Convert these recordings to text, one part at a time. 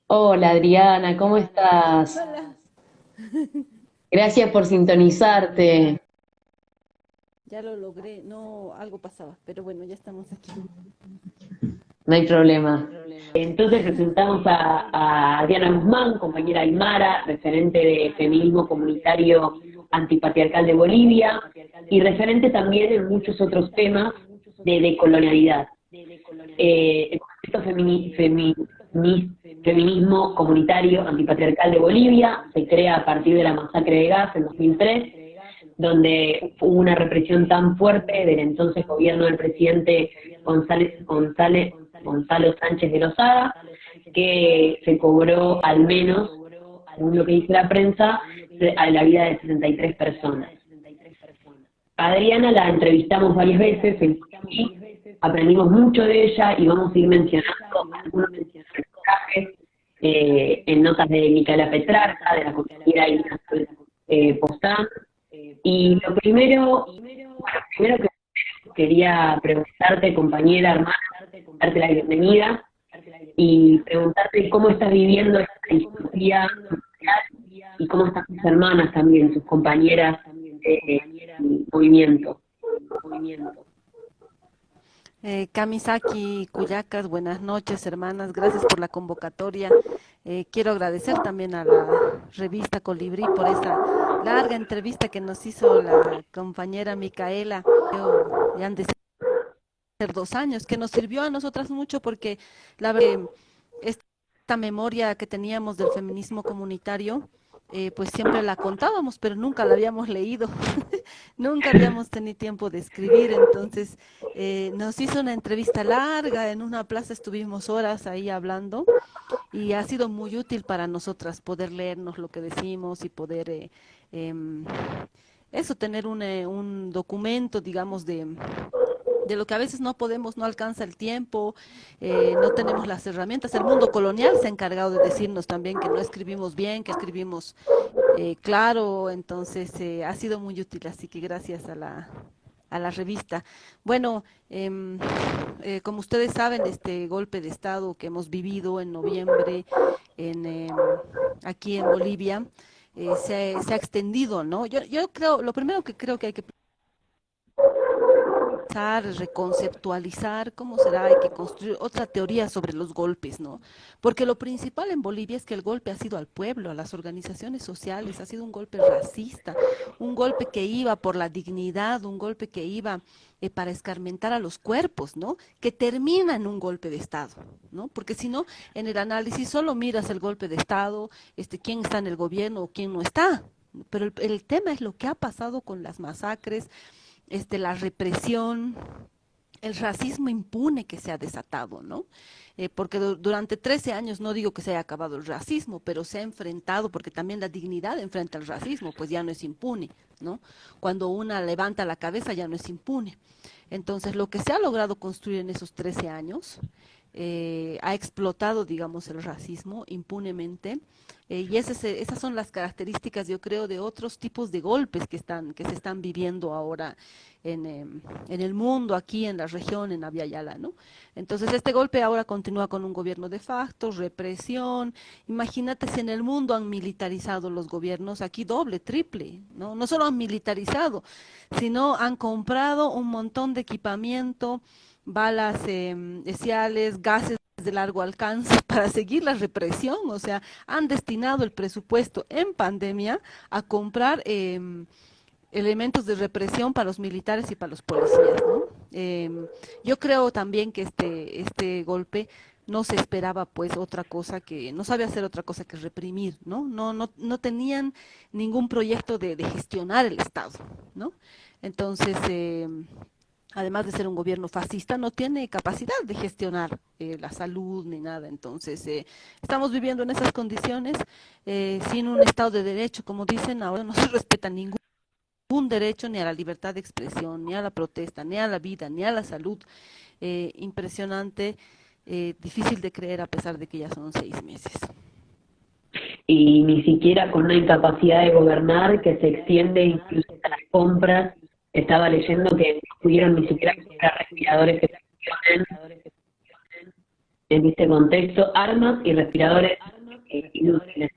Hola Adriana, ¿cómo estás? Hola. Gracias por sintonizarte. Ya lo logré, no, algo pasaba, pero bueno, ya estamos aquí. No hay problema. Entonces presentamos a Adriana Guzmán, compañera Aymara, referente de feminismo comunitario antipatriarcal de Bolivia y referente también en muchos otros temas de decolonialidad. El concepto feminismo comunitario antipatriarcal de Bolivia se crea a partir de la masacre de Gas en 2003, donde hubo una represión tan fuerte del entonces gobierno del presidente Gonzalo Sánchez de Lozada, que se cobró al menos, según lo que dice la prensa, a la vida de 63 personas. A Adriana la entrevistamos varias veces y aprendimos mucho de ella y vamos a ir mencionando algunos mensajes en notas de Micaela Petrarca, de la compañera Ignacio Postán. Y lo primero que quería preguntarte, compañera, hermana, darte la bienvenida y preguntarte cómo estás viviendo esta historia y cómo están tus hermanas también, tus compañeras de movimiento. Kamisaki, Cuyacas, buenas noches, hermanas, gracias por la convocatoria. Quiero agradecer también a la revista Colibrí por esa larga entrevista que nos hizo la compañera Micaela. Ya han de ser 2 años, que nos sirvió a nosotras mucho porque la verdad, esta memoria que teníamos del feminismo comunitario, pues siempre la contábamos, pero nunca la habíamos leído. Nunca habíamos tenido tiempo de escribir, entonces nos hizo una entrevista larga, en una plaza estuvimos horas ahí hablando y ha sido muy útil para nosotras poder leernos lo que decimos y poder em, eso, tener un documento, digamos, de lo que a veces no podemos, no alcanza el tiempo, no tenemos las herramientas. El mundo colonial se ha encargado de decirnos también que no escribimos bien, que escribimos claro, entonces ha sido muy útil, así que gracias a la revista. Bueno, como ustedes saben, este golpe de Estado que hemos vivido en noviembre aquí en Bolivia se ha extendido, ¿no? Yo creo, lo primero que creo que hay que reconceptualizar cómo será, hay que construir otra teoría sobre los golpes, ¿no? Porque lo principal en Bolivia es que el golpe ha sido al pueblo, a las organizaciones sociales, ha sido un golpe racista, un golpe que iba por la dignidad, un golpe que iba para escarmentar a los cuerpos, ¿no? Que termina en un golpe de Estado, ¿no? Porque si no, en el análisis solo miras el golpe de Estado, quién está en el gobierno o quién no está. Pero el tema es lo que ha pasado con las masacres, la represión, el racismo impune que se ha desatado, ¿no? Porque durante 13 años no digo que se haya acabado el racismo, pero se ha enfrentado, porque también la dignidad enfrenta al racismo, pues ya no es impune, ¿no? Cuando una levanta la cabeza ya no es impune. Entonces, lo que se ha logrado construir en esos 13 años ha explotado, digamos, el racismo impunemente. Y esas son las características, yo creo, de otros tipos de golpes que se están viviendo ahora en el mundo, aquí en la región, en Abya Yala, ¿no? Entonces, este golpe ahora continúa con un gobierno de facto, represión. Imagínate si en el mundo han militarizado los gobiernos, aquí doble, triple, ¿no? No solo han militarizado, sino han comprado un montón de equipamiento, balas especiales, gases de largo alcance para seguir la represión, o sea, han destinado el presupuesto en pandemia a comprar elementos de represión para los militares y para los policías, ¿no? Yo creo también que este golpe no se esperaba pues otra cosa que, no sabe hacer otra cosa que reprimir, ¿no? No tenían ningún proyecto de gestionar el Estado, ¿no? Entonces, además de ser un gobierno fascista, no tiene capacidad de gestionar la salud ni nada. Entonces, estamos viviendo en esas condiciones, sin un Estado de Derecho, como dicen, ahora no se respeta ningún derecho ni a la libertad de expresión, ni a la protesta, ni a la vida, ni a la salud. Impresionante, difícil de creer a pesar de que ya son 6 meses. Y ni siquiera con una incapacidad de gobernar que se extiende incluso a las compras. Estaba leyendo que no pudieron ni siquiera comprar respiradores que funcionen en este contexto, armas y respiradores inútiles.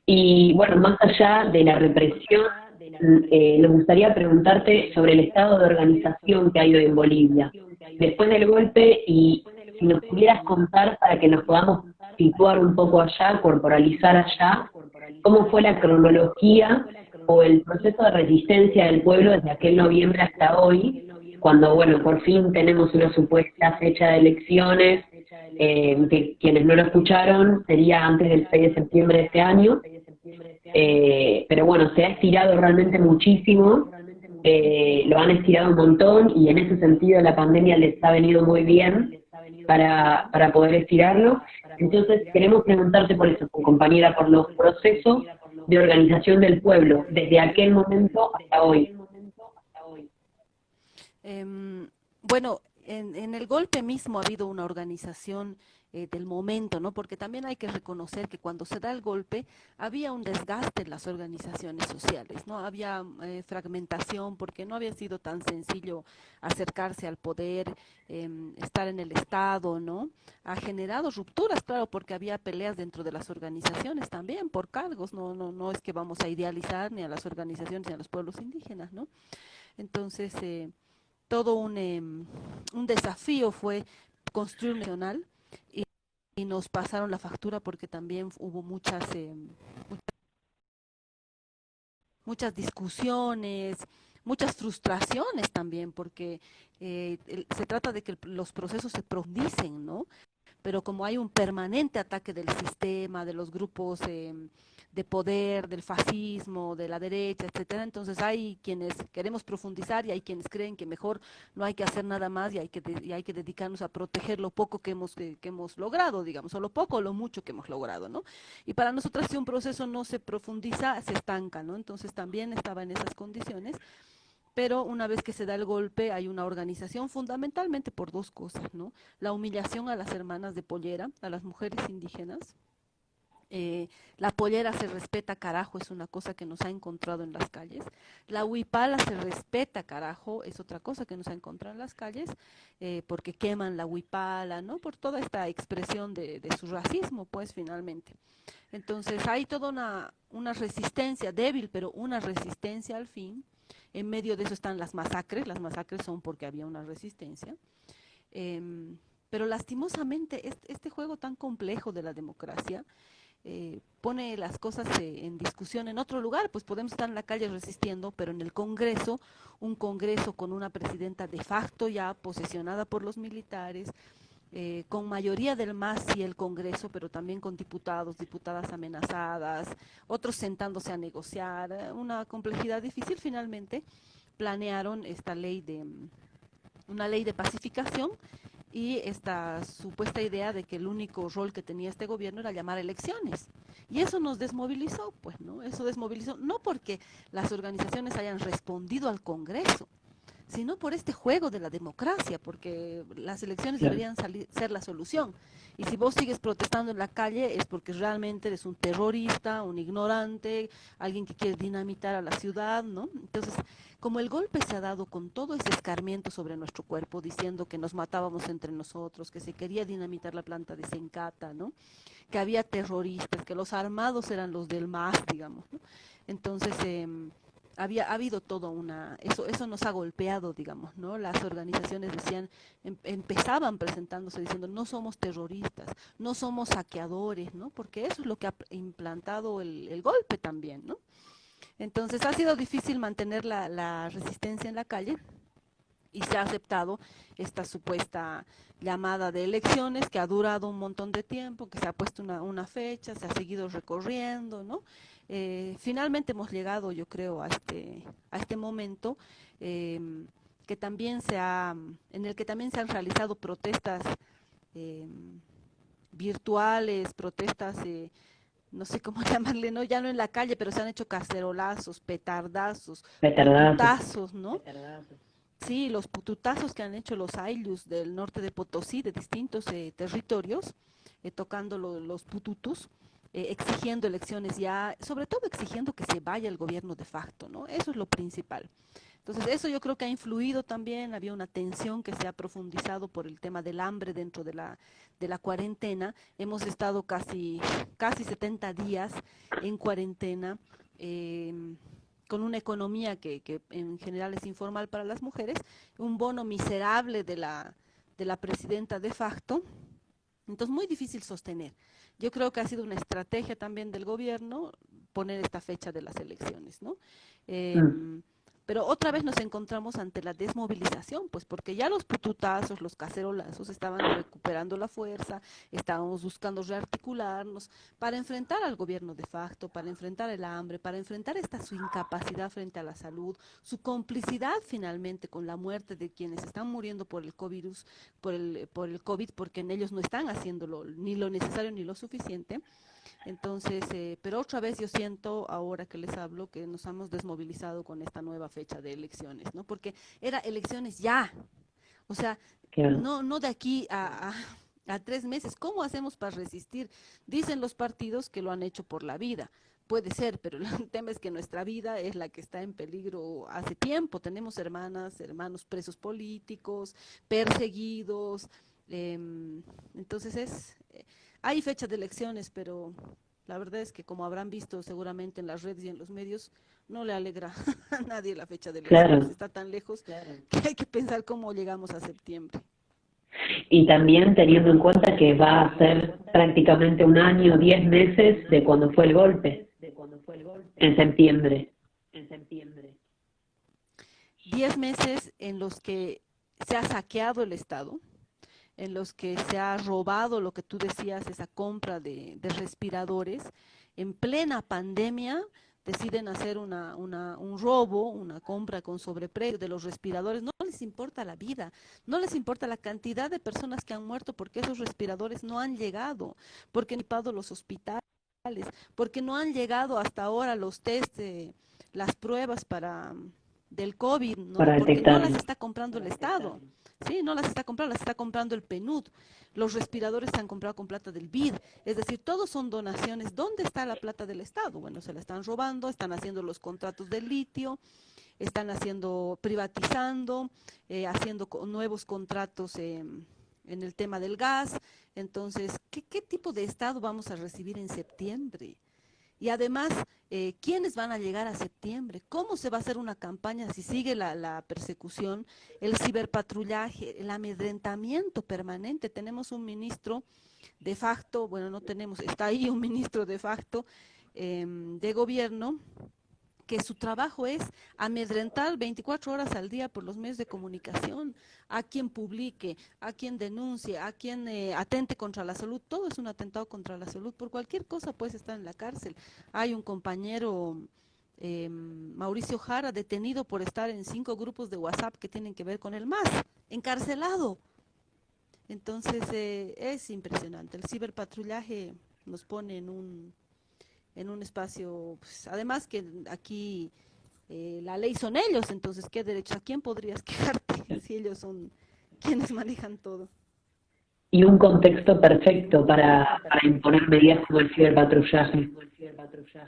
Y bueno, más allá de la represión, nos gustaría preguntarte sobre el estado de organización que hay hoy en Bolivia. Después del golpe, y si nos pudieras contar para que nos podamos situar un poco allá, corporalizar allá, cómo fue la cronología o el proceso de resistencia del pueblo desde aquel noviembre hasta hoy, cuando, bueno, por fin tenemos una supuesta fecha de elecciones, que quienes no lo escucharon sería antes del 6 de septiembre de este año, pero bueno, se ha estirado realmente muchísimo, lo han estirado un montón y en ese sentido la pandemia les ha venido muy bien para poder estirarlo. Entonces queremos preguntarte por eso, compañera, por los procesos de organización del pueblo desde aquel momento hasta hoy. Bueno, en el golpe mismo ha habido una organización del momento, ¿no? Porque también hay que reconocer que cuando se da el golpe había un desgaste en las organizaciones sociales, ¿no? Había fragmentación porque no había sido tan sencillo acercarse al poder, estar en el Estado, ¿no? Ha generado rupturas, claro, porque había peleas dentro de las organizaciones también por cargos, no es que vamos a idealizar ni a las organizaciones ni a los pueblos indígenas, ¿no? Entonces, todo un desafío fue construir un nacional y, y nos pasaron la factura porque también hubo muchas discusiones, muchas frustraciones también, porque se trata de que los procesos se profundicen, ¿no? Pero como hay un permanente ataque del sistema, de los grupos de poder, del fascismo, de la derecha, etcétera, entonces hay quienes queremos profundizar y hay quienes creen que mejor no hay que hacer nada más y hay que dedicarnos a proteger lo poco que hemos logrado, digamos, o lo poco o lo mucho que hemos logrado, ¿no? Y para nosotros si un proceso no se profundiza, se estanca, ¿no? Entonces también estaba en esas condiciones, pero una vez que se da el golpe hay una organización fundamentalmente por dos cosas, ¿no? La humillación a las hermanas de pollera, a las mujeres indígenas. La pollera se respeta, carajo, es una cosa que nos ha encontrado en las calles. La huipala se respeta, carajo, es otra cosa que nos ha encontrado en las calles, porque queman la huipala, ¿no? Por toda esta expresión de su racismo, pues finalmente. Entonces hay toda una resistencia débil, pero una resistencia al fin. En medio de eso están las masacres son porque había una resistencia. Pero lastimosamente este juego tan complejo de la democracia pone las cosas en discusión en otro lugar, pues podemos estar en la calle resistiendo, pero en el Congreso, un Congreso con una presidenta de facto ya posesionada por los militares, con mayoría del MAS y el Congreso, pero también con diputados, diputadas amenazadas, otros sentándose a negociar, una complejidad difícil. Finalmente planearon una ley de pacificación y esta supuesta idea de que el único rol que tenía este gobierno era llamar a elecciones. Y eso nos desmovilizó, pues, ¿no? Eso desmovilizó, no porque las organizaciones hayan respondido al Congreso, sino por este juego de la democracia, porque las elecciones deberían ser la solución. Y si vos sigues protestando en la calle es porque realmente eres un terrorista, un ignorante, alguien que quiere dinamitar a la ciudad, ¿no? Entonces, como el golpe se ha dado con todo ese escarmiento sobre nuestro cuerpo, diciendo que nos matábamos entre nosotros, que se quería dinamitar la planta de Sencata, ¿no? Que había terroristas, que los armados eran los del MAS, digamos, ¿no? Entonces, ha habido eso nos ha golpeado, digamos, ¿no? Las organizaciones decían, empezaban presentándose diciendo, no somos terroristas, no somos saqueadores, ¿no? Porque eso es lo que ha implantado el golpe también, ¿no? Entonces ha sido difícil mantener la resistencia en la calle y se ha aceptado esta supuesta llamada de elecciones que ha durado un montón de tiempo, que se ha puesto una fecha, se ha seguido recorriendo, ¿no? Finalmente hemos llegado, yo creo, a este momento que también en el que también se han realizado protestas eh, virtuales, protestas, no sé cómo llamarle, ¿no? Ya no en la calle, pero se han hecho cacerolazos, petardazos, Petardazos. pututazos, ¿no? Sí, los pututazos que han hecho los ayllus del norte de Potosí, de distintos territorios, tocando los pututus, exigiendo elecciones ya, sobre todo exigiendo que se vaya el gobierno de facto, ¿no? Eso es lo principal. Entonces, eso yo creo que ha influido también, había una tensión que se ha profundizado por el tema del hambre dentro de la cuarentena. Hemos estado casi 70 días en cuarentena, con una economía que en general es informal para las mujeres, un bono miserable de la presidenta de facto. Entonces, muy difícil sostener. Yo creo que ha sido una estrategia también del gobierno poner esta fecha de las elecciones, ¿no? Mm. Em, pero otra vez nos encontramos ante la desmovilización, pues porque ya los pututazos, los cacerolazos estaban recuperando la fuerza, estábamos buscando rearticularnos para enfrentar al gobierno de facto, para enfrentar el hambre, para enfrentar esta su incapacidad frente a la salud, su complicidad finalmente con la muerte de quienes están muriendo por el COVID, por el COVID, porque en ellos no están haciéndolo ni lo necesario ni lo suficiente. Entonces, pero otra vez yo siento, ahora que les hablo, que nos hemos desmovilizado con esta nueva fecha de elecciones, ¿no? Porque era elecciones ya, o sea, Claro. no de aquí a 3 meses. ¿Cómo hacemos para resistir? Dicen los partidos que lo han hecho por la vida. Puede ser, pero el tema es que nuestra vida es la que está en peligro hace tiempo. Tenemos hermanas, hermanos presos políticos, perseguidos. Entonces hay fecha de elecciones, pero la verdad es que como habrán visto seguramente en las redes y en los medios, no le alegra a nadie la fecha de elecciones. Claro. Está tan lejos que hay que pensar cómo llegamos a septiembre. Y también teniendo en cuenta que va a ser prácticamente un año, 10 meses de cuando fue el golpe, en septiembre. 10 meses en los que se ha saqueado el Estado, en los que se ha robado lo que tú decías, esa compra de respiradores. En plena pandemia deciden hacer un robo, una compra con sobreprecio de los respiradores. No les importa la vida, no les importa la cantidad de personas que han muerto porque esos respiradores no han llegado, porque no han equipado los hospitales, porque no han llegado hasta ahora los test, las pruebas del COVID, ¿no? Para Porque no las detectarlo. está comprando el Estado. Sí, no las está comprando, las está comprando el PNUD. Los respiradores se han comprado con plata del BID. Es decir, todos son donaciones. ¿Dónde está la plata del Estado? Bueno, se la están robando, están haciendo los contratos del litio, están privatizando, haciendo nuevos contratos en el tema del gas. Entonces, ¿qué tipo de Estado vamos a recibir en septiembre? Y además, ¿quiénes van a llegar a septiembre? ¿Cómo se va a hacer una campaña si sigue la persecución, el ciberpatrullaje, el amedrentamiento permanente? Tenemos un ministro de facto, bueno, no tenemos, está ahí un ministro de facto de gobierno, que su trabajo es amedrentar 24 horas al día por los medios de comunicación, a quien publique, a quien denuncie, a quien atente contra la salud. Todo es un atentado contra la salud. Por cualquier cosa puedes estar en la cárcel. Hay un compañero, Mauricio Jara, detenido por estar en 5 grupos de WhatsApp que tienen que ver con el MAS, encarcelado. Entonces es impresionante. El ciberpatrullaje nos pone en un espacio, pues, además que aquí la ley son ellos, entonces ¿qué derecho? ¿A quién podrías quejarte si ellos son quienes manejan todo? Y un contexto perfecto para imponer medidas como el ciberpatrullaje.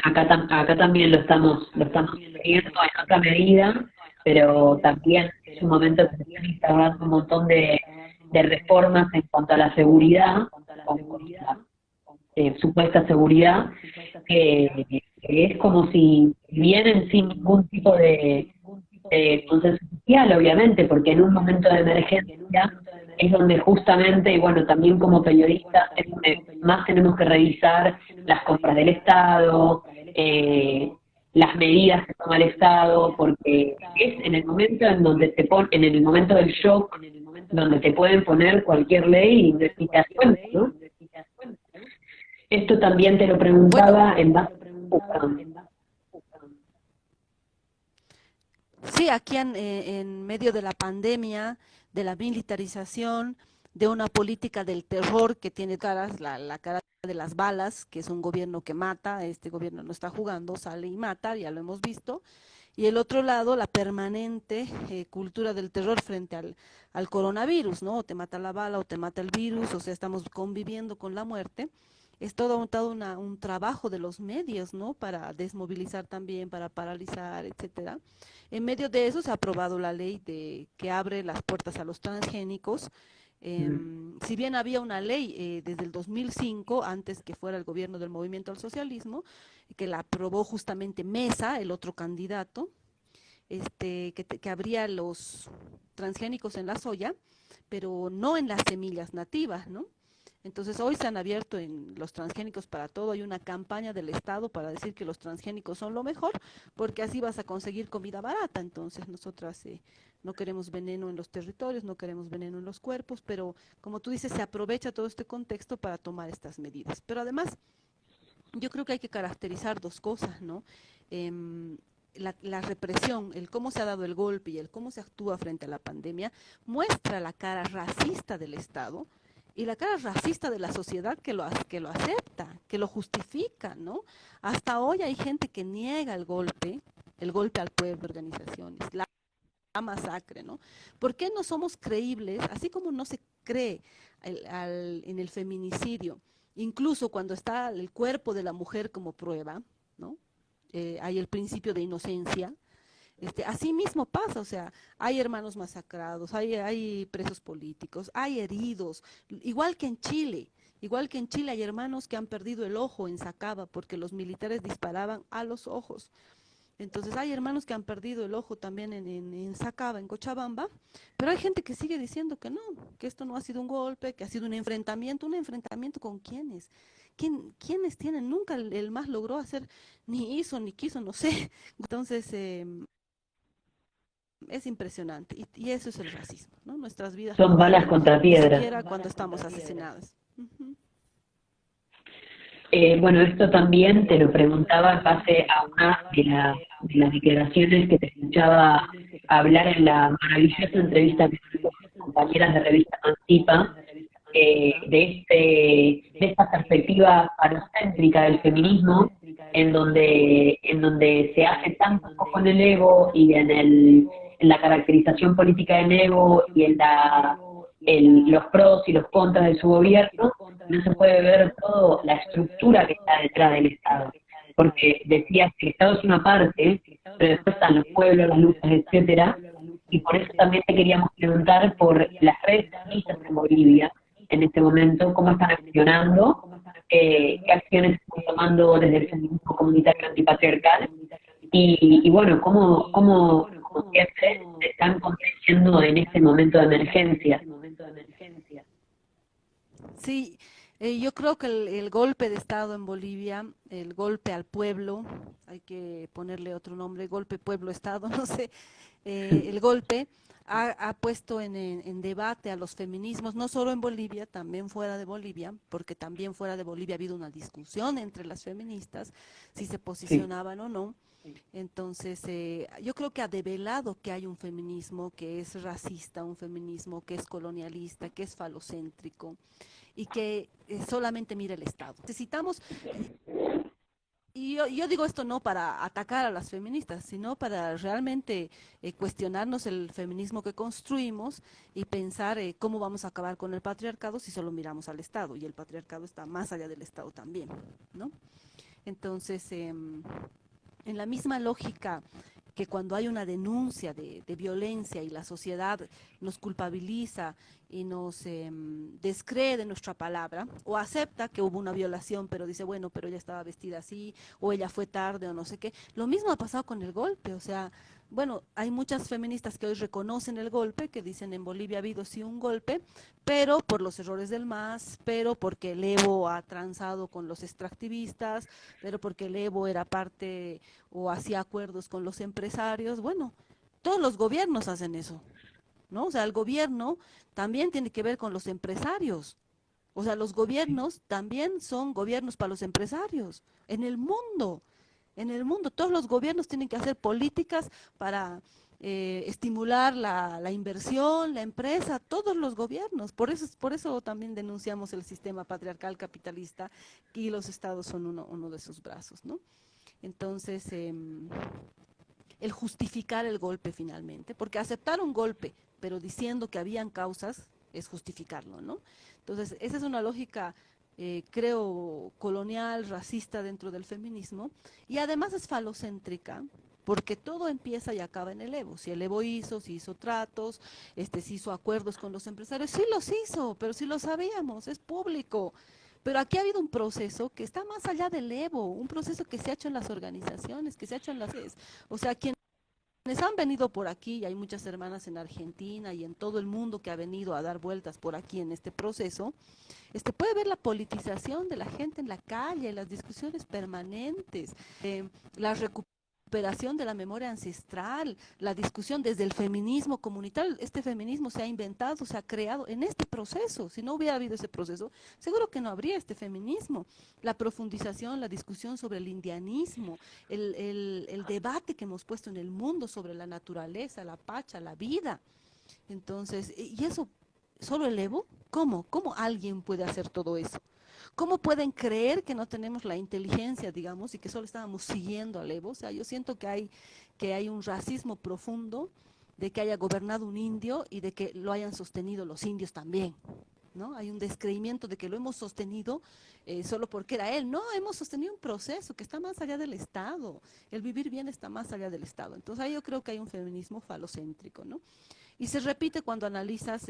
Acá también lo estamos viendo en otra medida, pero también es un momento que se están instaurando un montón de reformas en cuanto a la seguridad, con la supuesta seguridad, que es como si vienen sin ningún tipo de consenso social, obviamente, porque en un momento de emergencia es donde justamente, y bueno, también como periodistas, es donde más tenemos que revisar las compras del Estado, las medidas que toma el Estado, porque es en el momento en donde en el momento del shock, donde te pueden poner cualquier ley y te das cuenta, ¿no? Esto también te lo Bueno, preguntaba en base. sí, aquí en medio de la pandemia, de la militarización, de una política del terror que tiene caras, la cara de las balas, que es un gobierno que mata, este gobierno no está jugando, sale y mata, ya lo hemos visto, y el otro lado, la permanente cultura del terror frente al coronavirus, ¿no? O te mata la bala o te mata el virus, o sea, estamos conviviendo con la muerte. es todo un trabajo de los medios, ¿no? Para desmovilizar también, para paralizar, etcétera. En medio de eso se ha aprobado la ley que abre las puertas a los transgénicos. Si bien había una ley desde el 2005, antes que fuera el gobierno del Movimiento al Socialismo, que la aprobó justamente Mesa, el otro candidato, que abría los transgénicos en la soya, pero no en las semillas nativas, ¿no? Entonces hoy se han abierto en los transgénicos para todo, hay una campaña del Estado para decir que los transgénicos son lo mejor, porque así vas a conseguir comida barata. Entonces nosotras no queremos veneno en los territorios, no queremos veneno en los cuerpos, pero como tú dices, se aprovecha todo este contexto para tomar estas medidas. Pero además, yo creo que hay que caracterizar dos cosas, ¿no? La represión, el cómo se ha dado el golpe y el cómo se actúa frente a la pandemia, muestra la cara racista del Estado y la cara racista de la sociedad que lo acepta, que lo justifica, ¿no? Hasta hoy hay gente que niega el golpe al pueblo, organizaciones, la masacre, ¿no? ¿Por qué no somos creíbles, así como no se cree en el feminicidio, incluso cuando está el cuerpo de la mujer como prueba, ¿no? Hay el principio de inocencia. Así mismo pasa, o sea, hay hermanos masacrados, hay presos políticos, hay heridos, igual que en Chile hay hermanos que han perdido el ojo en Sacaba porque los militares disparaban a los ojos. Entonces hay hermanos que han perdido el ojo también en Sacaba, en Cochabamba, pero hay gente que sigue diciendo que no, que esto no ha sido un golpe, que ha sido un enfrentamiento con quiénes, quiénes tienen, nunca el MAS logró hacer, ni hizo, ni quiso, no sé. Entonces es impresionante y eso es el racismo, ¿no? Nuestras vidas no Son balas valen, contra ni piedras. siquiera cuando estamos asesinadas. Ujú. Bueno, esto también te lo preguntaba en base a una de las declaraciones que te escuchaba hablar en la maravillosa entrevista que tuvimos con compañeras de revista Emancipa, de esta perspectiva falocéntrica del feminismo, en donde se hace tanto foco en el ego y en la caracterización política del ego y los pros y los contras de su gobierno, no se puede ver toda la estructura que está detrás del Estado. Porque decías que el Estado es una parte, pero después están los pueblos, las luchas, etcétera, y por eso también te queríamos preguntar por las redes feministas en Bolivia en este momento, cómo están accionando, qué acciones están tomando desde el feminismo comunitario antipatriarcal, y bueno, cómo siempre se están conduciendo en este momento de emergencia. Sí, yo creo que el golpe de Estado en Bolivia, el golpe al pueblo, hay que ponerle otro nombre, golpe pueblo-Estado, no sé, el golpe ha puesto en debate a los feminismos, no solo en Bolivia, también fuera de Bolivia, porque también fuera de Bolivia ha habido una discusión entre las feministas, si se Sí. posicionaban o no. Entonces, yo creo que ha develado que hay un feminismo que es racista, un feminismo que es colonialista, que es falocéntrico y que solamente mira el Estado. Necesitamos, y yo digo esto no para atacar a las feministas, sino para realmente cuestionarnos el feminismo que construimos y pensar cómo vamos a acabar con el patriarcado si solo miramos al Estado, y el patriarcado está más allá del Estado también, ¿no? Entonces, en la misma lógica que cuando hay una denuncia de violencia y la sociedad nos culpabiliza y nos descree de nuestra palabra o acepta que hubo una violación, pero dice, bueno, pero ella estaba vestida así o ella fue tarde o no sé qué. Lo mismo ha pasado con el golpe, o sea, bueno, hay muchas feministas que hoy reconocen el golpe, que dicen en Bolivia ha habido sí un golpe, pero por los errores del MAS, pero porque el Evo ha transado con los extractivistas, pero porque el Evo era parte o hacía acuerdos con los empresarios. Bueno, todos los gobiernos hacen eso, ¿no? O sea, el gobierno también tiene que ver con los empresarios. O sea, los gobiernos también son gobiernos para los empresarios en el mundo. En el mundo, todos los gobiernos tienen que hacer políticas para estimular la inversión, la empresa, todos los gobiernos. Por eso también denunciamos el sistema patriarcal capitalista y los estados son uno de sus brazos, ¿no? Entonces, el justificar el golpe finalmente, porque aceptar un golpe, pero diciendo que habían causas, es justificarlo, ¿no? Entonces, esa es una lógica creo, colonial, racista dentro del feminismo, y además es falocéntrica, porque todo empieza y acaba en el Evo. Si el Evo hizo, si hizo tratos, si hizo acuerdos con los empresarios, sí los hizo, pero sí lo sabíamos, es público. Pero aquí ha habido un proceso que está más allá del Evo, un proceso que se ha hecho en las organizaciones, que se ha hecho en las redes. O sea, quienes han venido por aquí, y hay muchas hermanas en Argentina y en todo el mundo que ha venido a dar vueltas por aquí en este proceso, puede ver la politización de la gente en la calle, las discusiones permanentes, la recuperación de la memoria ancestral, la discusión desde el feminismo comunitario. Este feminismo se ha inventado, se ha creado en este proceso. Si no hubiera habido ese proceso, seguro que no habría este feminismo. La profundización, la discusión sobre el indianismo, el debate que hemos puesto en el mundo sobre la naturaleza, la pacha, la vida. Entonces, y eso, ¿solo el Evo? ¿Cómo? ¿Cómo alguien puede hacer todo eso? ¿Cómo pueden creer que no tenemos la inteligencia, digamos, y que solo estábamos siguiendo al Evo? O sea, yo siento que hay un racismo profundo de que haya gobernado un indio y de que lo hayan sostenido los indios también, ¿no? Hay un descreimiento de que lo hemos sostenido solo porque era él. No, hemos sostenido un proceso que está más allá del Estado. El vivir bien está más allá del Estado. Entonces ahí yo creo que hay un feminismo falocéntrico, ¿no? Y se repite cuando analizan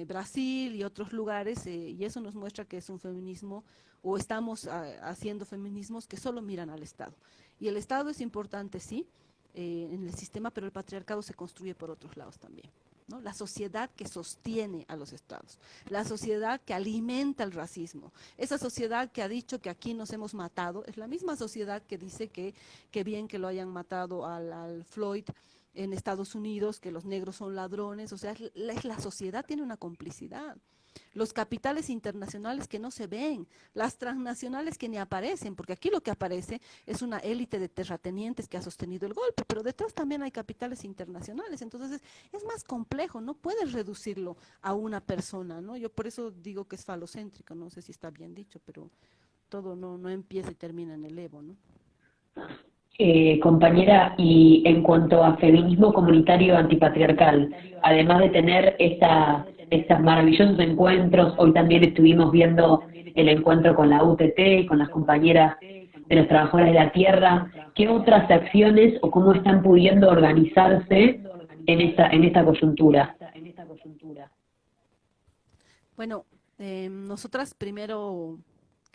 Brasil y otros lugares, y eso nos muestra que es un feminismo, o estamos haciendo feminismos que solo miran al Estado. Y el Estado es importante, sí, en el sistema, pero el patriarcado se construye por otros lados también, ¿no? La sociedad que sostiene a los estados, la sociedad que alimenta el racismo, esa sociedad que ha dicho que aquí nos hemos matado, es la misma sociedad que dice que bien que lo hayan matado al Floyd en Estados Unidos, que los negros son ladrones. O sea, la sociedad tiene una complicidad. Los capitales internacionales que no se ven, las transnacionales que ni aparecen, porque aquí lo que aparece es una élite de terratenientes que ha sostenido el golpe, pero detrás también hay capitales internacionales. Entonces es más complejo, no puedes reducirlo a una persona, ¿no? Yo por eso digo que es falocéntrico, no sé si está bien dicho, pero todo no empieza y termina en el Evo, ¿no? Compañera, y en cuanto a feminismo comunitario antipatriarcal, además de tener estos maravillosos encuentros, hoy también estuvimos viendo el encuentro con la UTT, con las compañeras de las trabajadoras de la tierra, ¿qué otras acciones o cómo están pudiendo organizarse en esta coyuntura? Bueno, nosotras primero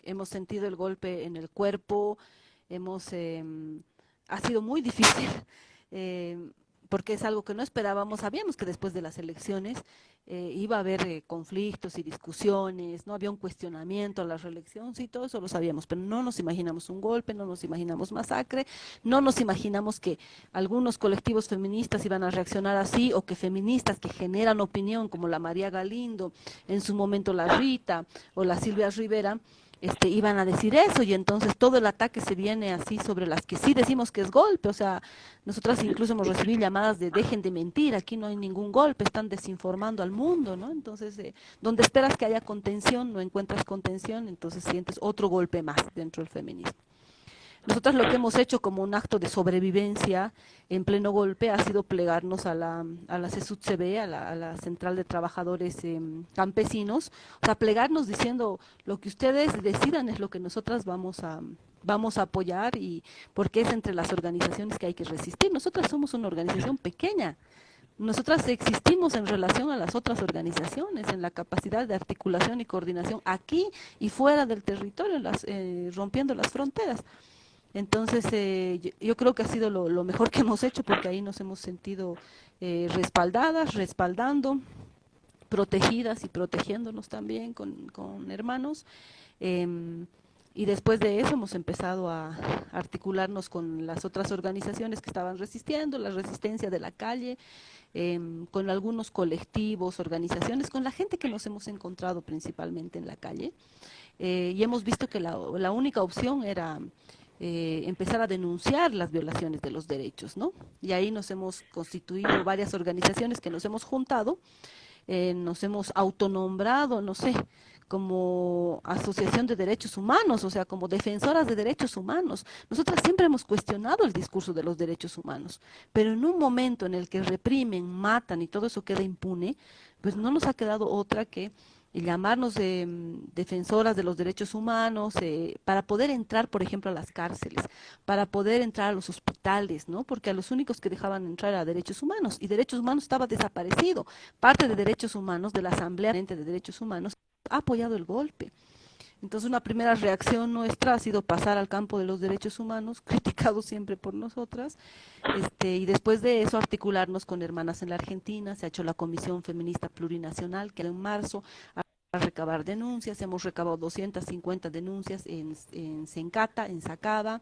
hemos sentido el golpe en el cuerpo, ha sido muy difícil, eh, porque es algo que no esperábamos. Sabíamos que después de las elecciones iba a haber conflictos y discusiones, no había un cuestionamiento a la reelección, sí, todo eso lo sabíamos, pero no nos imaginamos un golpe, no nos imaginamos masacre, no nos imaginamos que algunos colectivos feministas iban a reaccionar así, o que feministas que generan opinión, como la María Galindo, en su momento la Rita o la Silvia Rivera, iban a decir eso, y entonces todo el ataque se viene así sobre las que sí decimos que es golpe. O sea, nosotras incluso hemos recibido llamadas de dejen de mentir, aquí no hay ningún golpe, están desinformando al mundo, ¿no? Entonces, donde esperas que haya contención, no encuentras contención, entonces sientes otro golpe más dentro del feminismo. Nosotros lo que hemos hecho como un acto de sobrevivencia en pleno golpe ha sido plegarnos a la CSUTCB, a la Central de Trabajadores Campesinos, o sea, plegarnos diciendo lo que ustedes decidan es lo que nosotras vamos a apoyar, y porque es entre las organizaciones que hay que resistir. Nosotras somos una organización pequeña. Nosotras existimos en relación a las otras organizaciones, en la capacidad de articulación y coordinación aquí y fuera del territorio, rompiendo las fronteras. Entonces, yo creo que ha sido lo mejor que hemos hecho, porque ahí nos hemos sentido respaldadas, respaldando, protegidas y protegiéndonos también con hermanos. Y después de eso hemos empezado a articularnos con las otras organizaciones que estaban resistiendo, la resistencia de la calle, con algunos colectivos, organizaciones, con la gente que nos hemos encontrado principalmente en la calle. Y hemos visto que la única opción era empezar a denunciar las violaciones de los derechos, ¿no? Y ahí nos hemos constituido varias organizaciones que nos hemos juntado, nos hemos autonombrado, no sé, como Asociación de Derechos Humanos, o sea, como defensoras de derechos humanos. Nosotras siempre hemos cuestionado el discurso de los derechos humanos, pero en un momento en el que reprimen, matan y todo eso queda impune, pues no nos ha quedado otra que y llamarnos defensoras de los derechos humanos, para poder entrar, por ejemplo, a las cárceles, para poder entrar a los hospitales, ¿no? Porque a los únicos que dejaban entrar a derechos humanos, y derechos humanos estaba desaparecido. Parte de derechos humanos, de la Asamblea de Derechos Humanos, ha apoyado el golpe. Entonces, una primera reacción nuestra ha sido pasar al campo de los derechos humanos, criticado siempre por nosotras, y después de eso articularnos con hermanas en la Argentina. Se ha hecho la Comisión Feminista Plurinacional, que en marzo a recabar denuncias. Hemos recabado 250 denuncias en Sencata, en Sacaba,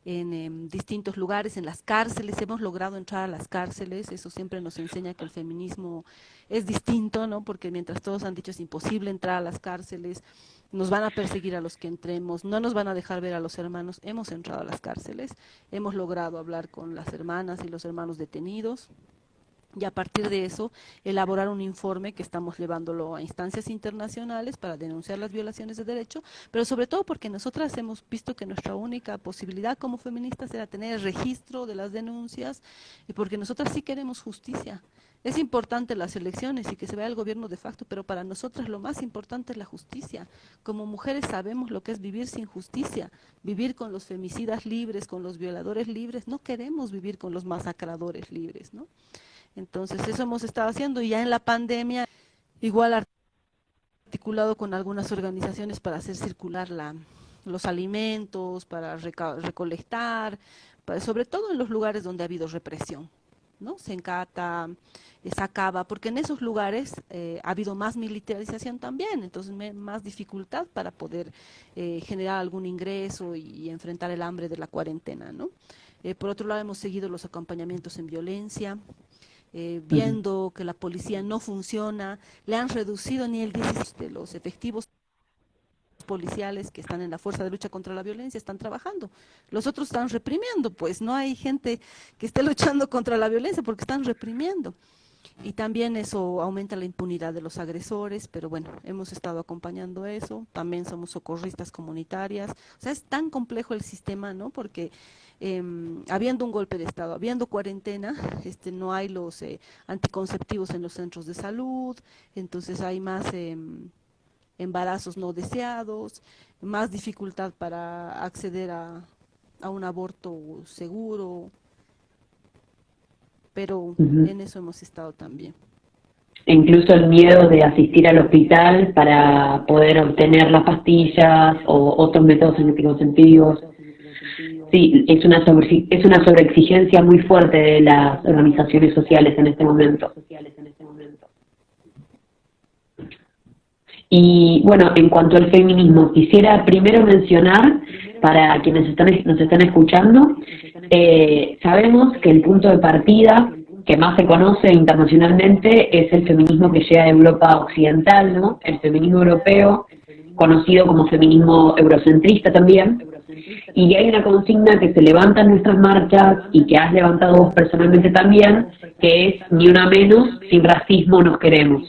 en distintos lugares, en las cárceles. Hemos logrado entrar a las cárceles. Eso siempre nos enseña que el feminismo es distinto, ¿no? Porque mientras todos han dicho es imposible entrar a las cárceles, nos van a perseguir a los que entremos, no nos van a dejar ver a los hermanos, hemos entrado a las cárceles, hemos logrado hablar con las hermanas y los hermanos detenidos, y a partir de eso elaborar un informe que estamos llevándolo a instancias internacionales para denunciar las violaciones de derecho, pero sobre todo porque nosotras hemos visto que nuestra única posibilidad como feministas era tener el registro de las denuncias, y porque nosotras sí queremos justicia. Es importante las elecciones y que se vea el gobierno de facto, pero para nosotras lo más importante es la justicia. Como mujeres sabemos lo que es vivir sin justicia, vivir con los femicidas libres, con los violadores libres. No queremos vivir con los masacradores libres, ¿no? Entonces eso hemos estado haciendo, y ya en la pandemia igual articulado con algunas organizaciones para hacer circular los alimentos, para recolectar, sobre todo en los lugares donde ha habido represión, ¿no? Sencata, Sacaba, porque en esos lugares ha habido más militarización también, entonces más dificultad para poder generar algún ingreso y enfrentar el hambre de la cuarentena, ¿no? Por otro lado, hemos seguido los acompañamientos en violencia, viendo que la policía no funciona, le han reducido ni el 10% de los efectivos policiales que están en la fuerza de lucha contra la violencia, están trabajando. Los otros están reprimiendo, pues no hay gente que esté luchando contra la violencia porque están reprimiendo. Y también eso aumenta la impunidad de los agresores, pero bueno, hemos estado acompañando eso. También somos socorristas comunitarias. O sea, es tan complejo el sistema, ¿no? Porque habiendo un golpe de Estado, habiendo cuarentena, no hay los anticonceptivos en los centros de salud, entonces hay más embarazos no deseados, más dificultad para acceder a un aborto seguro, pero en eso hemos estado también. Incluso el miedo de asistir al hospital para poder obtener las pastillas o otros métodos anticonceptivos. Sí, es una sobreexigencia muy fuerte de las organizaciones sociales en este momento. Y bueno, en cuanto al feminismo, quisiera primero mencionar, para quienes nos están escuchando, sabemos que el punto de partida que más se conoce internacionalmente es el feminismo que llega de Europa occidental, ¿no? El feminismo europeo, conocido como feminismo eurocentrista también. Y hay una consigna que se levanta en nuestras marchas y que has levantado vos personalmente también, que es ni una menos, sin racismo nos queremos.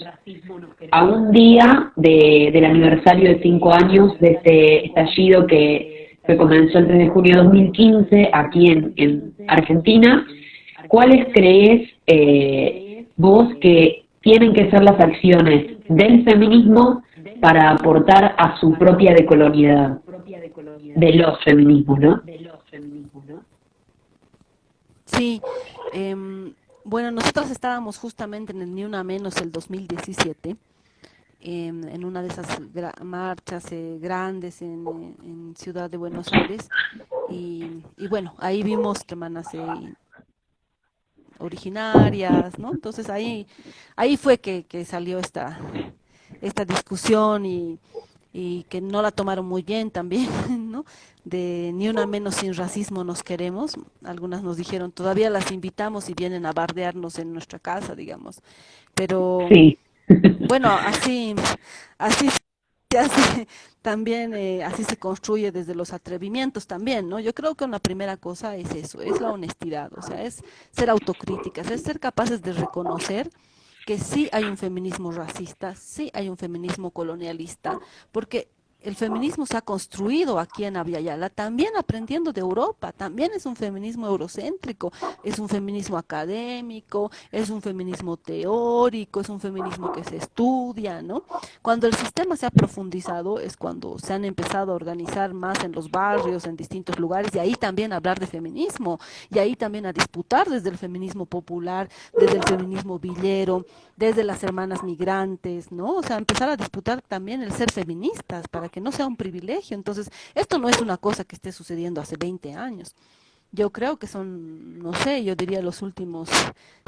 A un día del aniversario de 5 años de este estallido que comenzó el 3 de junio de 2015 aquí en Argentina, ¿cuáles crees vos que tienen que ser las acciones del feminismo para aportar a su propia decolonialidad? De los feminismos, ¿no? Sí, bueno, nosotros estábamos justamente en el Ni Una Menos el 2017, en una de esas marchas grandes en Ciudad de Buenos Aires, y bueno, ahí vimos hermanas originarias, ¿no? Entonces ahí fue que salió esta discusión, y que no la tomaron muy bien también, ¿no? De Ni Una Menos, sin racismo nos queremos. Algunas nos dijeron, todavía las invitamos y vienen a bardearnos en nuestra casa, digamos. Pero sí. Bueno, así se hace también, así se construye desde los atrevimientos también, ¿no? Yo creo que una primera cosa es eso, es la honestidad, o sea, es ser autocríticas, es ser capaces de reconocer que sí hay un feminismo racista, sí hay un feminismo colonialista, porque el feminismo se ha construido aquí en Abya Yala, también aprendiendo de Europa, también es un feminismo eurocéntrico, es un feminismo académico, es un feminismo teórico, es un feminismo que se estudia, ¿no? Cuando el sistema se ha profundizado es cuando se han empezado a organizar más en los barrios, en distintos lugares, y ahí también hablar de feminismo, y ahí también a disputar desde el feminismo popular, desde el feminismo villero, desde las hermanas migrantes, ¿no? O sea, empezar a disputar también el ser feministas para que no sea un privilegio. Entonces, esto no es una cosa que esté sucediendo hace 20 años. Yo creo que son, no sé, yo diría los últimos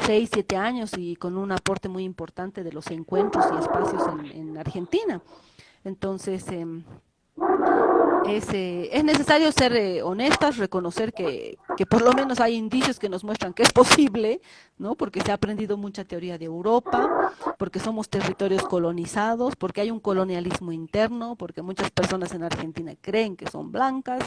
6, 7 años y con un aporte muy importante de los encuentros y espacios en Argentina. Entonces, es necesario ser honestas, reconocer que por lo menos hay indicios que nos muestran que es posible, ¿no? Porque se ha aprendido mucha teoría de Europa, porque somos territorios colonizados, porque hay un colonialismo interno, porque muchas personas en Argentina creen que son blancas,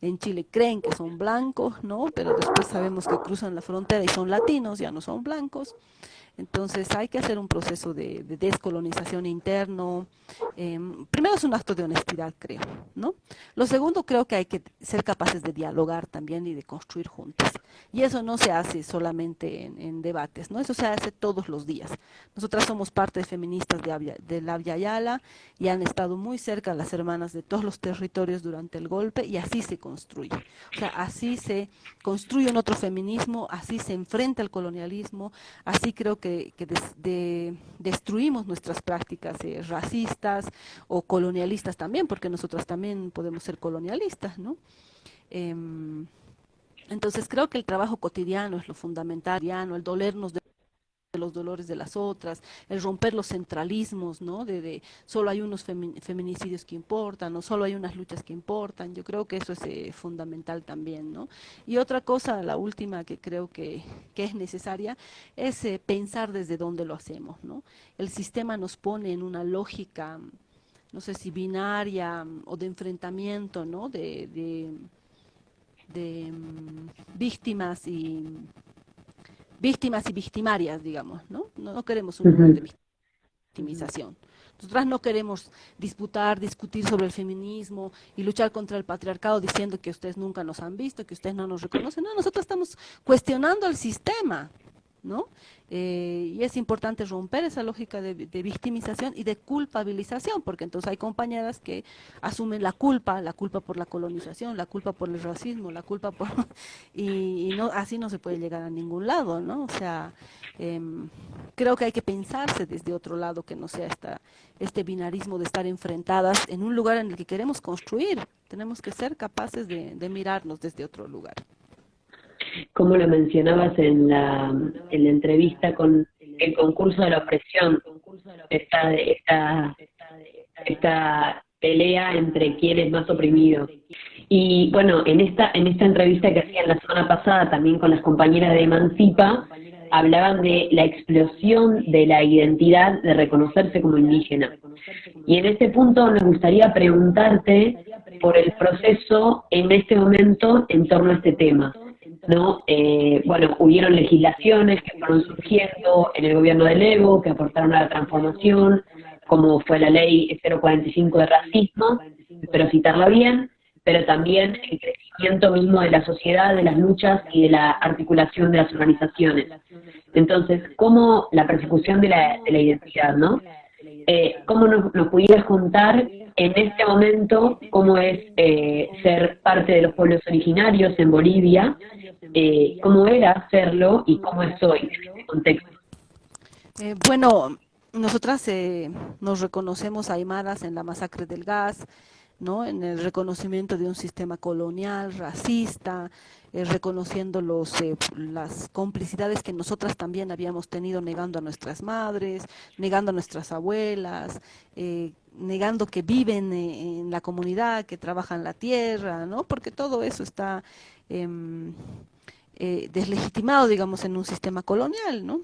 en Chile creen que son blancos, ¿no? Pero después sabemos que cruzan la frontera y son latinos, ya no son blancos. Entonces hay que hacer un proceso de descolonización interno. Primero es un acto de honestidad, creo, ¿no? Lo segundo, creo que hay que ser capaces de dialogar también y de construir juntas. Y eso no se hace solamente en debates, ¿no? Eso se hace todos los días. Nosotras somos parte de feministas de la Abya Yala y han estado muy cerca las hermanas de todos los territorios durante el golpe y así se construye. O sea, así se construye un otro feminismo, así se enfrenta al colonialismo, así creo que destruimos nuestras prácticas racistas o colonialistas también, porque nosotras también podemos ser colonialistas, ¿no? Entonces creo que el trabajo cotidiano es lo fundamental, el dolernos de los dolores de las otras, el romper los centralismos, ¿no? De solo hay unos feminicidios que importan, o solo hay unas luchas que importan. Yo creo que eso es fundamental también, ¿no? Y otra cosa, la última que creo que es necesaria, es pensar desde dónde lo hacemos, ¿no? El sistema nos pone en una lógica, no sé si binaria o de enfrentamiento, ¿no? De víctimas y victimarias, digamos, ¿no? No queremos un lugar de Ujú. victimización. Nosotras no queremos discutir sobre el feminismo y luchar contra el patriarcado diciendo que ustedes nunca nos han visto, que ustedes no nos reconocen. No, nosotros estamos cuestionando el sistema, ¿no? Y es importante romper esa lógica de victimización y de culpabilización, porque entonces hay compañeras que asumen la culpa por la colonización, la culpa por el racismo, la culpa por... y no, así no se puede llegar a ningún lado, ¿no? O sea, creo que hay que pensarse desde otro lado que no sea este binarismo de estar enfrentadas en un lugar en el que queremos construir. Tenemos que ser capaces de mirarnos desde otro lugar. Como lo mencionabas en la entrevista con el concurso de la opresión, esta pelea entre quién es más oprimido. Y bueno, en esta entrevista que hacían la semana pasada también con las compañeras de Emancipa, hablaban de la explosión de la identidad de reconocerse como indígena. Y en este punto nos gustaría preguntarte por el proceso en este momento en torno a este tema, ¿no? Bueno, hubieron legislaciones que fueron surgiendo en el gobierno de Evo, que aportaron a la transformación, como fue la ley 045 de racismo, espero citarla bien, pero también el crecimiento mismo de la sociedad, de las luchas y de la articulación de las organizaciones. Entonces, ¿cómo la persecución de la identidad, ¿no? ¿Cómo nos pudieras contar en este momento cómo es ser parte de los pueblos originarios en Bolivia, cómo era hacerlo y cómo es hoy en este contexto? Bueno, nosotras nos reconocemos aymaras en la masacre del gas, ¿no? En el reconocimiento de un sistema colonial, racista, reconociendo las complicidades que nosotras también habíamos tenido negando a nuestras madres, negando a nuestras abuelas, negando que viven en la comunidad, que trabajan la tierra, ¿no? Porque todo eso está deslegitimado, digamos, en un sistema colonial, ¿no?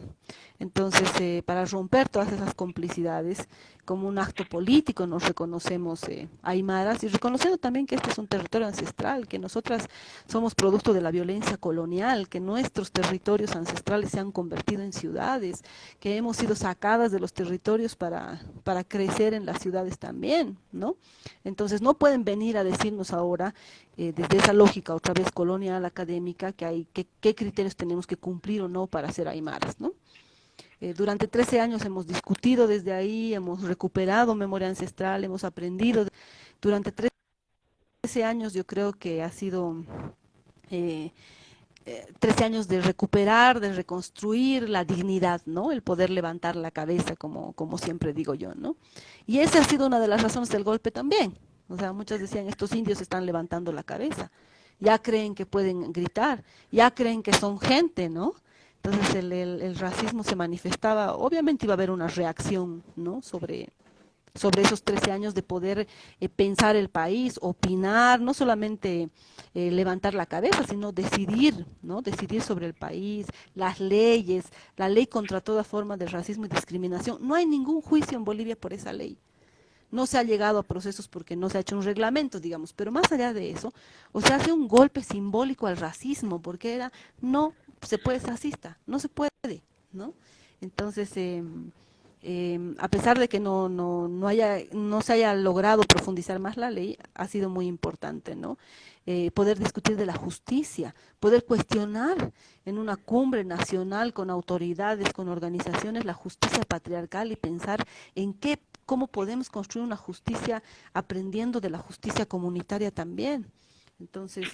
Entonces, para romper todas esas complicidades, como un acto político, nos reconocemos aymaras y reconociendo también que este es un territorio ancestral, que nosotras somos producto de la violencia colonial, que nuestros territorios ancestrales se han convertido en ciudades, que hemos sido sacadas de los territorios para crecer en las ciudades también, ¿no? Entonces, no pueden venir a decirnos ahora, desde esa lógica otra vez colonial académica, qué criterios tenemos que cumplir o no para ser aymaras, ¿no? Durante 13 años hemos discutido desde ahí, hemos recuperado memoria ancestral, hemos aprendido. Durante 13 años yo creo que ha sido eh, 13 años de recuperar, de reconstruir la dignidad, ¿no? El poder levantar la cabeza, como siempre digo yo, ¿no? Y esa ha sido una de las razones del golpe también. O sea, muchas decían, estos indios están levantando la cabeza, ya creen que pueden gritar, ya creen que son gente, ¿no? Entonces el racismo se manifestaba, obviamente iba a haber una reacción, ¿no? Sobre esos 13 años de poder pensar el país, opinar, no solamente levantar la cabeza, sino decidir, ¿no? Decidir sobre el país, las leyes, la ley contra toda forma de racismo y discriminación. No hay ningún juicio en Bolivia por esa ley. No se ha llegado a procesos porque no se ha hecho un reglamento, digamos, pero más allá de eso, o sea, hace un golpe simbólico al racismo, porque era, no se puede ser racista, no se puede, ¿no? Entonces, a pesar de que no se haya logrado profundizar más la ley, ha sido muy importante, ¿no? Poder discutir de la justicia, poder cuestionar en una cumbre nacional con autoridades, con organizaciones, la justicia patriarcal y pensar en cómo podemos construir una justicia aprendiendo de la justicia comunitaria también. Entonces,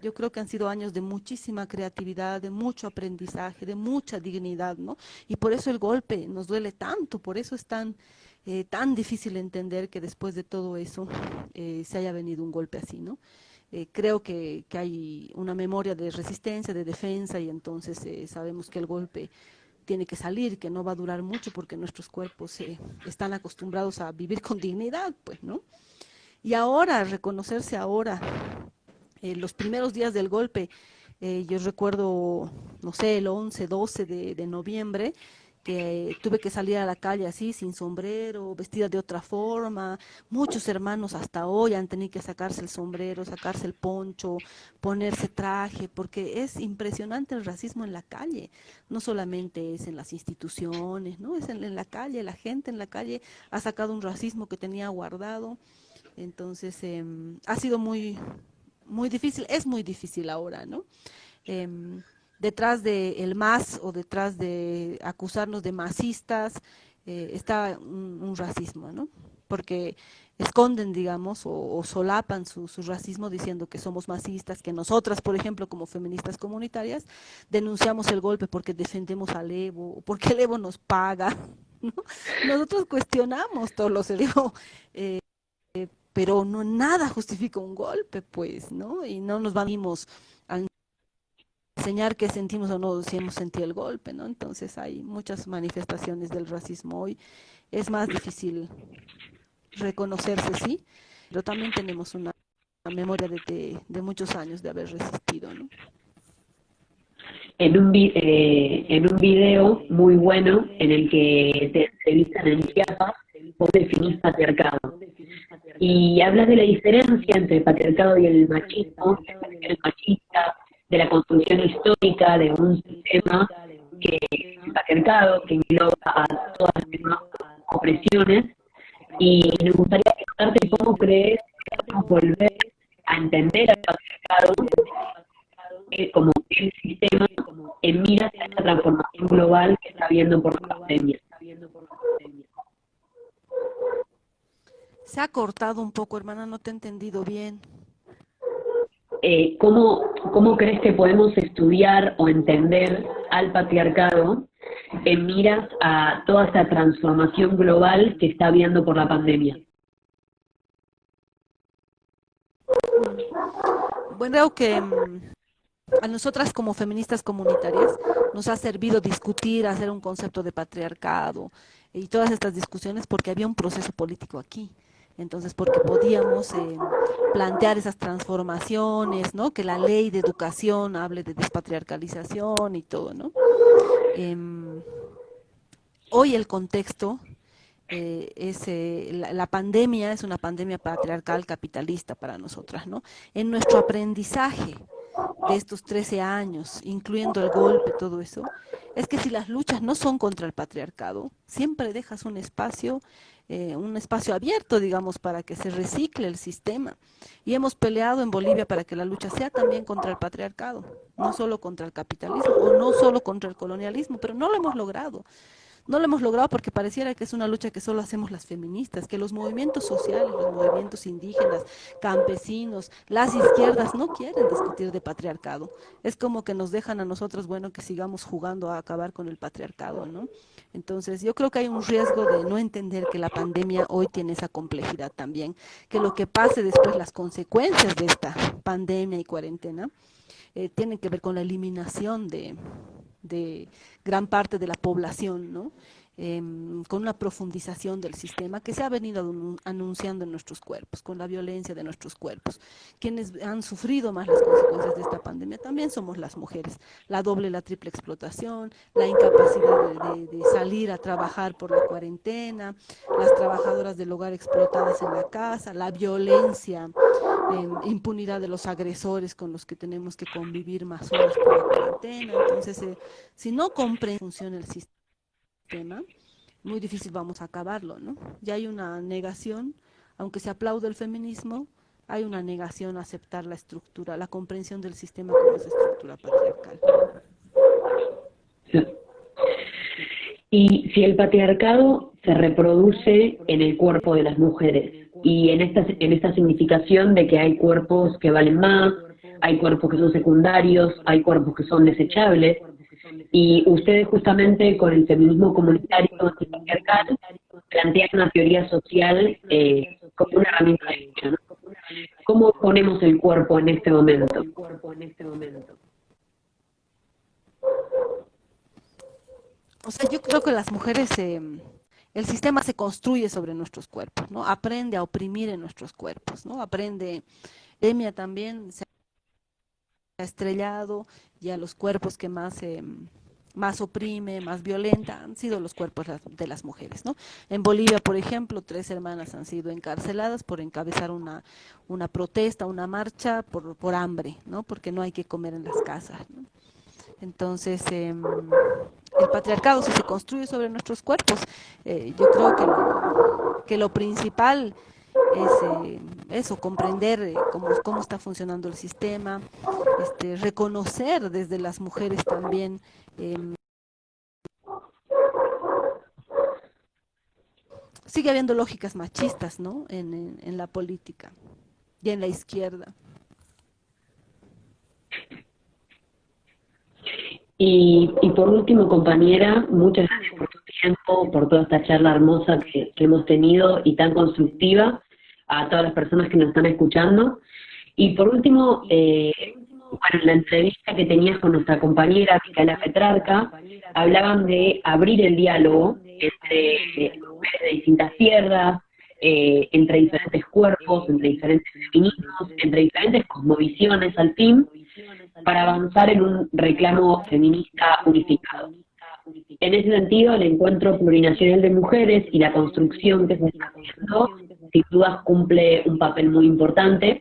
yo creo que han sido años de muchísima creatividad, de mucho aprendizaje, de mucha dignidad, ¿no? Y por eso el golpe nos duele tanto, por eso es tan difícil entender que después de todo eso se haya venido un golpe así, ¿no? Creo que hay una memoria de resistencia, de defensa, y entonces sabemos que el golpe tiene que salir, que no va a durar mucho porque nuestros cuerpos están acostumbrados a vivir con dignidad, pues, ¿no? Y ahora, reconocerse ahora los primeros días del golpe, yo recuerdo, no sé, el 11, 12 de noviembre, que tuve que salir a la calle así, sin sombrero, vestida de otra forma. Muchos hermanos hasta hoy han tenido que sacarse el sombrero, sacarse el poncho, ponerse traje, porque es impresionante el racismo en la calle. No solamente es en las instituciones, ¿no? Es en la calle, la gente en la calle ha sacado un racismo que tenía guardado. Entonces, ha sido muy difícil, es muy difícil ahora, ¿no? Detrás de el MAS o detrás de acusarnos de masistas está un racismo, ¿no? Porque esconden, digamos, o solapan su racismo diciendo que somos masistas, que nosotras, por ejemplo, como feministas comunitarias, denunciamos el golpe porque defendemos al Evo, o porque el Evo nos paga, ¿no? Nosotros cuestionamos todos los Evo, pero no nada justifica un golpe, pues, ¿no? Y no nos vamos a enseñar qué sentimos o no si hemos sentido el golpe, ¿no? Entonces hay muchas manifestaciones del racismo hoy. Es más difícil reconocerse, sí, pero también tenemos una memoria de muchos años de haber resistido, ¿no? En un video muy bueno en el que te entrevistan en Chiapas, vos definís patriarcado. Y hablas de la diferencia entre el patriarcado y el machismo, el machista, de la construcción histórica de un sistema que es el patriarcado, que engloba a todas las demás opresiones. Y me gustaría preguntarte cómo crees que podemos volver a entender al patriarcado como el sistema en miras a esta transformación global que está viendo por la pandemia. Se ha cortado un poco, hermana, no te he entendido bien. ¿Cómo crees que podemos estudiar o entender al patriarcado en miras a toda esta transformación global que está viendo por la pandemia? Bueno, creo que a nosotras como feministas comunitarias nos ha servido discutir, hacer un concepto de patriarcado y todas estas discusiones porque había un proceso político aquí. Entonces, porque podíamos plantear esas transformaciones, ¿no? Que la ley de educación hable de despatriarcalización y todo, ¿no? Em, hoy el contexto la pandemia es una pandemia patriarcal capitalista para nosotras, ¿no? En nuestro aprendizaje de estos 13 años, incluyendo el golpe, todo eso, es que si las luchas no son contra el patriarcado, siempre dejas un espacio abierto, digamos, para que se recicle el sistema. Y hemos peleado en Bolivia para que la lucha sea también contra el patriarcado, no solo contra el capitalismo o no solo contra el colonialismo, pero no lo hemos logrado. No lo hemos logrado porque pareciera que es una lucha que solo hacemos las feministas, que los movimientos sociales, los movimientos indígenas, campesinos, las izquierdas no quieren discutir de patriarcado. Es como que nos dejan a nosotros, bueno, que sigamos jugando a acabar con el patriarcado, ¿no? Entonces, yo creo que hay un riesgo de no entender que la pandemia hoy tiene esa complejidad también, que lo que pase después, las consecuencias de esta pandemia y cuarentena, tienen que ver con la eliminación de gran parte de la población, ¿no? Con una profundización del sistema que se ha venido anunciando en nuestros cuerpos, con la violencia de nuestros cuerpos. Quienes han sufrido más las consecuencias de esta pandemia también somos las mujeres. La doble, la triple explotación, la incapacidad de salir a trabajar por la cuarentena, las trabajadoras del hogar explotadas en la casa, la violencia, impunidad de los agresores con los que tenemos que convivir más horas por la cuarentena. Entonces, si no comprende funciona el sistema, muy difícil vamos a acabarlo, ¿no? Ya hay una negación, aunque se aplaude el feminismo, hay una negación a aceptar la estructura, la comprensión del sistema como esa estructura patriarcal. Y si el patriarcado se reproduce en el cuerpo de las mujeres y en esta significación de que hay cuerpos que valen más, hay cuerpos que son secundarios, hay cuerpos que son desechables, y ustedes justamente con el feminismo comunitario antipatriarcal plantean una teoría social como una herramienta de lucha, ¿no? ¿Cómo ponemos el cuerpo en este momento? O sea, yo creo que las mujeres, el sistema se construye sobre nuestros cuerpos, ¿no? Aprende a oprimir en nuestros cuerpos, ¿no? Aprende, Demia también se ha estrellado y a los cuerpos que más oprime, más violenta, han sido los cuerpos de las mujeres, ¿no? En Bolivia, por ejemplo, 3 hermanas han sido encarceladas por encabezar una protesta, una marcha por hambre, ¿no? Porque no hay que comer en las casas, ¿no? Entonces, el patriarcado si se construye sobre nuestros cuerpos. Yo creo que lo principal es eso, comprender cómo está funcionando el sistema, reconocer desde las mujeres también. Sigue habiendo lógicas machistas, ¿no? En la política y en la izquierda. Y por último, compañera, muchas gracias por tu tiempo, por toda esta charla hermosa que hemos tenido y tan constructiva a todas las personas que nos están escuchando. Y por último, bueno, en la entrevista que tenías con nuestra compañera Micaela Petrarca, hablaban de abrir el diálogo entre mujeres de distintas tierras, entre diferentes cuerpos, entre diferentes feminismos, entre diferentes cosmovisiones al fin, para avanzar en un reclamo feminista unificado. En ese sentido, el Encuentro Plurinacional de Mujeres y la construcción que se está haciendo, sin dudas cumple un papel muy importante,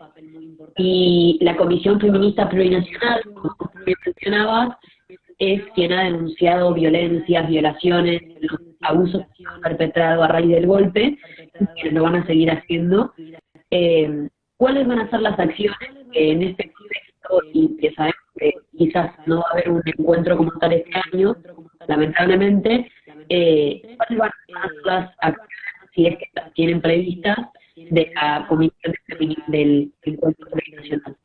y la Comisión Feminista Plurinacional, como tú bien mencionabas, es quien ha denunciado violencias, violaciones, los abusos perpetrados a raíz del golpe, y quienes lo van a seguir haciendo. ¿Cuáles van a ser las acciones en este contexto? Y que sabemos que quizás no va a haber un encuentro como tal este año, lamentablemente, ¿cuáles van a ser las acciones, si es que las tienen previstas, de la Comisión del Encuentro Plurinacional?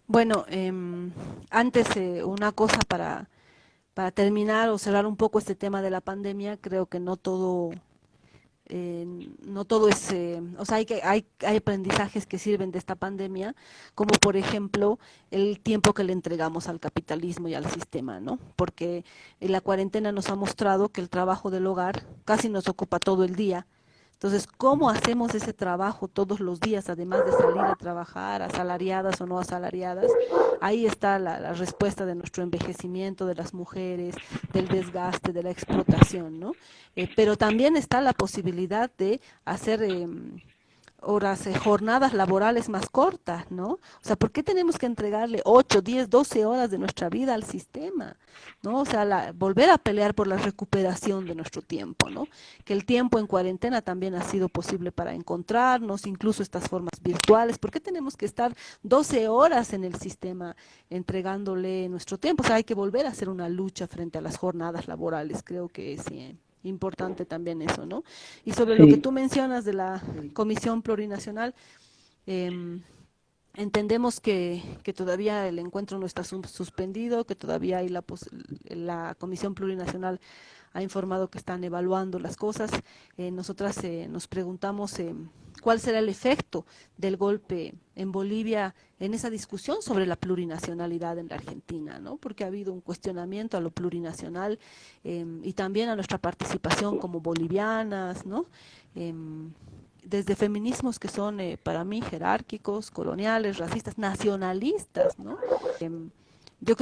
Bueno, antes una cosa para terminar o cerrar un poco este tema de la pandemia, creo que no todo es, o sea, hay aprendizajes que sirven de esta pandemia, como por ejemplo el tiempo que le entregamos al capitalismo y al sistema, ¿no? Porque la cuarentena nos ha mostrado que el trabajo del hogar casi nos ocupa todo el día. Entonces, ¿cómo hacemos ese trabajo todos los días, además de salir a trabajar, asalariadas o no asalariadas? Ahí está la respuesta de nuestro envejecimiento de las mujeres, del desgaste, de la explotación, ¿no? Pero también está la posibilidad de hacer horas, jornadas laborales más cortas, ¿no? O sea, ¿por qué tenemos que entregarle 8, 10, 12 horas de nuestra vida al sistema? ¿No? O sea, volver a pelear por la recuperación de nuestro tiempo, ¿no? Que el tiempo en cuarentena también ha sido posible para encontrarnos, incluso estas formas virtuales. ¿Por qué tenemos que estar 12 horas en el sistema entregándole nuestro tiempo? O sea, hay que volver a hacer una lucha frente a las jornadas laborales, creo que es importante también eso, ¿no? Y sobre lo que Sí, tú mencionas de la Comisión Plurinacional, eh, entendemos que todavía el encuentro no está suspendido, que todavía hay la Comisión Plurinacional ha informado que están evaluando las cosas. Nosotras nos preguntamos cuál será el efecto del golpe en Bolivia en esa discusión sobre la plurinacionalidad en la Argentina, ¿no? Porque ha habido un cuestionamiento a lo plurinacional y también a nuestra participación como bolivianas, ¿no? Desde feminismos que son para mí jerárquicos, coloniales, racistas, nacionalistas, ¿no? Yo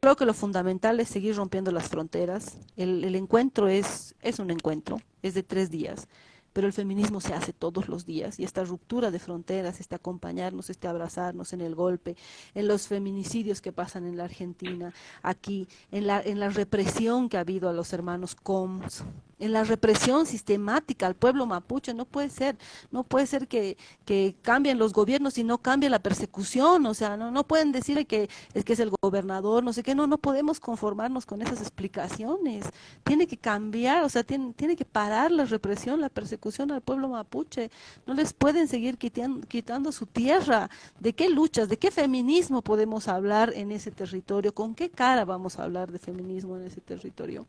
creo que lo fundamental es seguir rompiendo las fronteras. El encuentro es un encuentro, es de 3 días, pero el feminismo se hace todos los días y esta ruptura de fronteras, este acompañarnos, este abrazarnos en el golpe, en los feminicidios que pasan en la Argentina, aquí, en la represión que ha habido a los hermanos Coms, en la represión sistemática al pueblo mapuche. No puede ser que cambien los gobiernos y no cambie la persecución. O sea, no pueden decirle que es el gobernador, no sé qué. No podemos conformarnos con esas explicaciones. Tiene que cambiar, o sea, tiene que parar la represión, la persecución al pueblo mapuche. No les pueden seguir quitando su tierra. ¿De qué luchas, de qué feminismo podemos hablar en ese territorio? ¿Con qué cara vamos a hablar de feminismo en ese territorio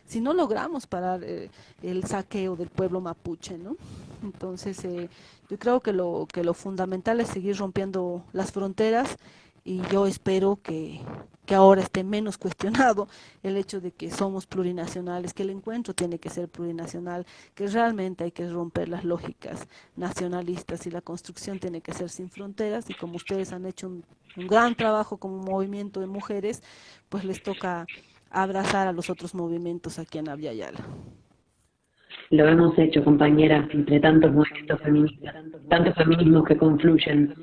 si no logramos parar el saqueo del pueblo mapuche, ¿no? Entonces, yo creo que lo fundamental es seguir rompiendo las fronteras y yo espero que ahora esté menos cuestionado el hecho de que somos plurinacionales, que el encuentro tiene que ser plurinacional, que realmente hay que romper las lógicas nacionalistas y la construcción tiene que ser sin fronteras y como ustedes han hecho un gran trabajo como movimiento de mujeres, pues les toca abrazar a los otros movimientos aquí en Abya Yala. lo hemos hecho, compañera, entre tantos movimientos feministas, tantos feminismos que confluyen.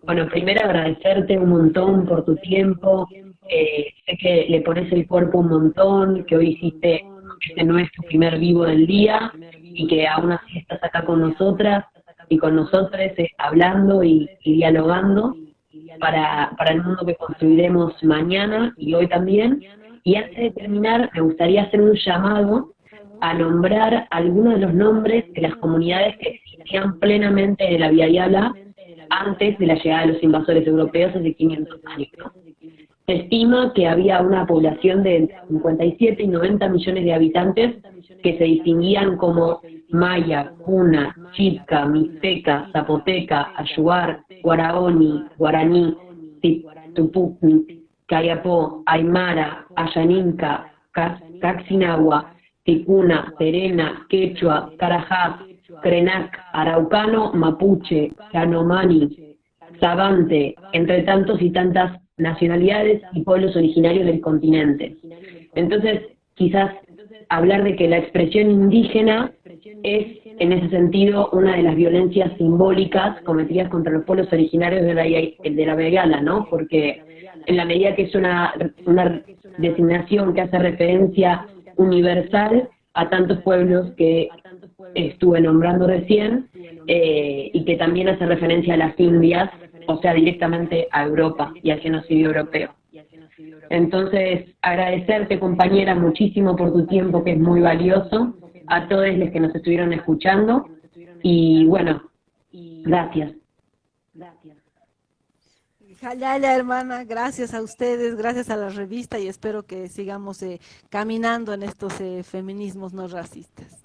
Bueno, primero agradecerte un montón por tu tiempo. Sé que le pones el cuerpo un montón, que hoy hiciste, este no es tu primer vivo del día, y que aún así estás acá con nosotras y con nosotros hablando y dialogando para el mundo que construiremos mañana y hoy también. Y antes de terminar, me gustaría hacer un llamado a nombrar algunos de los nombres de las comunidades que existían plenamente en la Via Yala antes de la llegada de los invasores europeos hace 500 años, ¿no? Se estima que había una población de entre 57 y 90 millones de habitantes que se distinguían como maya, cuna, chica, mixteca, zapoteca, ayuar, guaraoni, guaraní, tupupni, cayapó, aymara, ayaninca, caxinagua, ticuna, serena, quechua, carajás, krenak, araucano, mapuche, yanomani, sabante, entre tantos y tantas nacionalidades y pueblos originarios del continente. Entonces, quizás hablar de que la expresión indígena es, en ese sentido, una de las violencias simbólicas cometidas contra los pueblos originarios de la Bengala, ¿no? Porque en la medida que es una designación que hace referencia universal a tantos pueblos que estuve nombrando recién, y que también hace referencia a las Indias, o sea, directamente a Europa y al genocidio europeo. Entonces, agradecerte, compañera, muchísimo por tu tiempo, que es muy valioso, a todos los que nos estuvieron escuchando, y bueno, gracias. Jalala, hermana, gracias a ustedes, gracias a la revista y espero que sigamos caminando en estos feminismos no racistas.